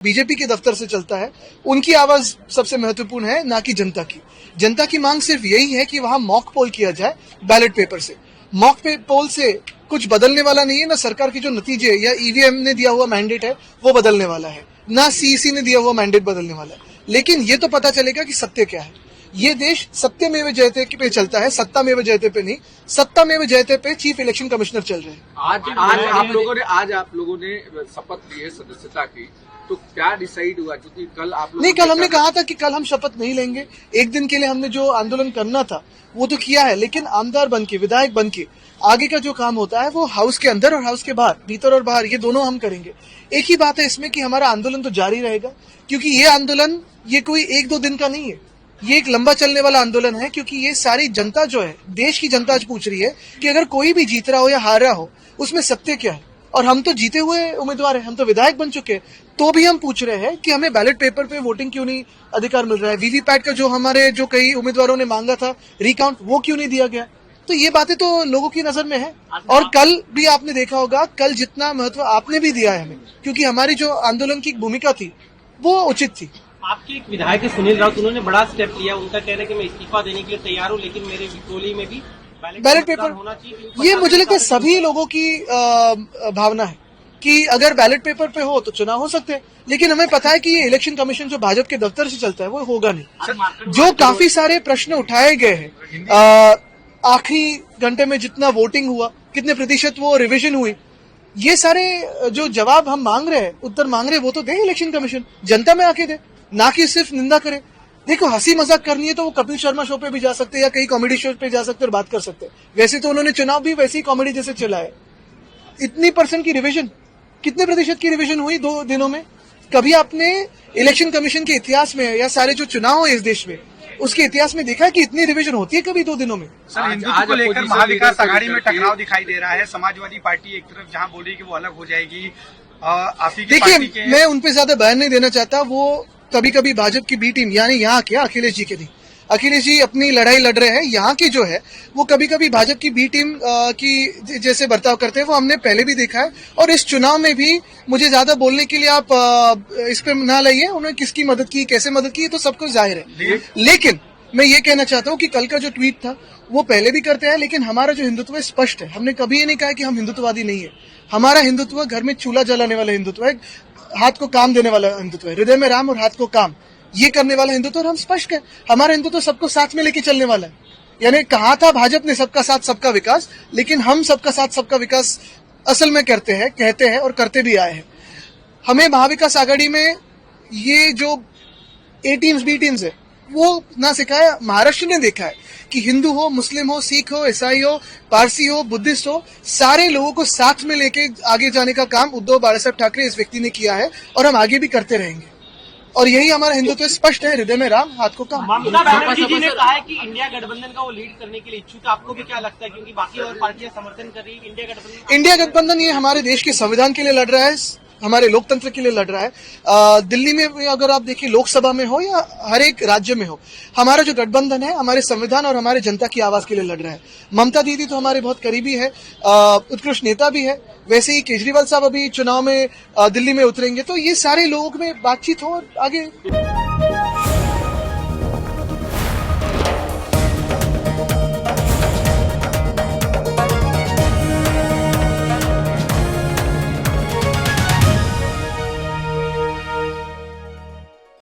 BJP के दफ्तर से चलता है, उनकी आवाज सबसे महत्वपूर्ण है, ना कि जनता की। जनता की मांग सिर्फ यही है कि वहां मॉक पोल किया जाए बैलेट पेपर से। मॉक पोल से कुछ बदलने वाला नहीं है, ना सरकार के जो नतीजे या ईवीएम ने दिया हुआ मैंडेट है वो बदलने वाला है, ना सीईसी ने दिया हुआ मैंडेट बदलने वाला है। लेकिन ये तो पता चलेगा कि सत्य क्या है। ये देश सत्यमेव जयते पे चलता है, सत्तामेव जयते पे नहीं। सत्तामेव जयते पे चीफ इलेक्शन कमिश्नर चल रहे हैं। आज आप लोगों ने शपथ ली है सदस्यता की, तो क्या डिसाइड हुआ? क्योंकि कल आप नहीं, कल हमने कहा था कि कल हम शपथ नहीं लेंगे। एक दिन के लिए हमने जो आंदोलन करना था वो तो किया है, लेकिन आमदार बन के, विधायक बन के आगे का जो काम होता है वो हाउस के अंदर और हाउस के बाहर, भीतर और बाहर, ये दोनों हम करेंगे। एक ही बात है इसमें कि हमारा आंदोलन तो जारी रहेगा, क्योंकि ये आंदोलन ये कोई एक दो दिन का नहीं है, ये एक लंबा चलने वाला आंदोलन है। क्योंकि ये सारी जनता जो है, देश की जनता आज पूछ रही है कि अगर कोई भी जीत रहा हो या हार रहा हो उसमें सत्य क्या है। और हम तो जीते हुए उम्मीदवार हैं, हम तो विधायक बन चुके हैं, तो भी हम पूछ रहे हैं कि हमें बैलेट पेपर पे वोटिंग क्यों नहीं अधिकार मिल रहा है। वीवीपैट का जो हमारे जो कई उम्मीदवारों ने मांगा था रिकाउंट, वो क्यों नहीं दिया गया। तो ये बातें तो लोगों की नजर में है। और कल भी आपने देखा होगा, कल जितना महत्व आपने भी दिया है हमें, क्योंकि हमारी जो आंदोलन की भूमिका थी वो उचित थी। आपके एक विधायक सुनील राउत, उन्होंने बड़ा स्टेप लिया। उनका कह रहे हैं कि मैं इस्तीफा देने के लिए तैयार हूं, लेकिन मेरे टोली में भी बैलेट पेपर होना चाहिए। ये मुझे लगता है सभी लोगों की भावना है कि अगर बैलेट पेपर पे हो तो चुनाव हो सकते हैं, लेकिन हमें पता है कि ये इलेक्शन कमीशन जो भाजपा के दफ्तर से चलता है वो होगा नहीं। जो काफी सारे प्रश्न उठाए गए हैं, आखिरी घंटे में जितना वोटिंग हुआ, कितने प्रतिशत वो रिविजन हुई, ये सारे जो जवाब हम मांग रहे हैं, उत्तर मांग रहे हैं, वो तो दे इलेक्शन कमीशन, जनता में आके दे, ना कि सिर्फ निंदा करे। देखो, हंसी मजाक करनी है तो वो कपिल शर्मा शो पे भी जा सकते हैं या कई कॉमेडी शो पे जा सकते हैं और बात कर सकते हैं। वैसे तो उन्होंने चुनाव भी वैसे ही कॉमेडी जैसे चलाया। इतनी % की रिविजन, कितने प्रतिशत की रिविजन हुई 2 दिनों में? कभी आपने इलेक्शन कमीशन के इतिहास में या सारे जो चुनाव है इस देश में उसके इतिहास में देखा है कि इतनी रिवीजन होती है कभी 2 दिनों में? सर, हिंदुत्व को लेकर महाविकास आघाड़ी में टकराव दिखाई दे रहा है। समाजवादी पार्टी एक तरफ जहां बोली कि वो अलग हो जाएगी, देखिए, मैं उन पे ज्यादा बयान नहीं देना चाहता। वो कभी कभी भाजपा की बी टीम, यानी यहाँ क्या अखिलेश जी के नहीं, अखिलेश जी अपनी लड़ाई लड़ रहे हैं, यहाँ की जो है वो कभी कभी भाजपा की बी टीम की जैसे बर्ताव करते हैं, वो हमने पहले भी देखा है। और इस चुनाव में भी मुझे ज्यादा बोलने के लिए आप इस पर ना लाइए। उन्होंने किसकी मदद की, कैसे मदद की, तो सबको जाहिर है। लेकिन मैं ये कहना चाहता हूँ कि कल का जो ट्वीट था वो पहले भी करते हैं, लेकिन हमारा जो हिंदुत्व है स्पष्ट है। हमने कभी ये नहीं कहा कि हम हिंदुत्ववादी नहीं है। हमारा हिंदुत्व घर में चूल्हा जलाने वाला हिंदुत्व है, हाथ को काम देने वाला हिंदुत्व है, हृदय में राम और हाथ को काम, ये करने वाला हिंदुत्व। और हम स्पष्ट है, हमारा हिंदुत्व सबको साथ में लेके चलने वाला है। यानी कहा था भाजपा ने सबका साथ सबका विकास, लेकिन हम सबका साथ सबका विकास असल में करते हैं, कहते हैं और करते भी आए हैं। हमें महाविकास आघाड़ी में ये जो ए टीम्स बी टीम्स है वो ना सिखाया। महाराष्ट्र ने देखा है कि हिंदू हो, मुस्लिम हो, सिख हो, ईसाई हो, पारसी हो, बुद्धिस्ट हो, सारे लोगों को साथ में लेके आगे जाने का काम उद्धव बालासाहेब ठाकरे इस व्यक्ति ने किया है और हम आगे भी करते रहेंगे। और यही हमारा हिंदुत्व स्पष्ट है, हृदय में राम, हाथ को काम। ममता बनर्जी जी ने कहा है कि इंडिया गठबंधन का वो लीड करने के लिए इच्छुक है। आपको भी क्या लगता है, क्योंकि बाकी और पार्टियां समर्थन कर रही है इंडिया गठबंधन? इंडिया गठबंधन ये हमारे देश के संविधान के लिए लड़ रहा है, हमारे लोकतंत्र के लिए लड़ रहा है। दिल्ली में अगर आप देखिए, लोकसभा में हो या हर एक राज्य में हो, हमारा जो गठबंधन है हमारे संविधान और हमारे जनता की आवाज के लिए लड़ रहा है। ममता दीदी तो हमारे बहुत करीबी है, उत्कृष्ट नेता भी है। वैसे ही केजरीवाल साहब अभी चुनाव में दिल्ली में उतरेंगे, तो ये सारे लोगों में बातचीत हो और आगे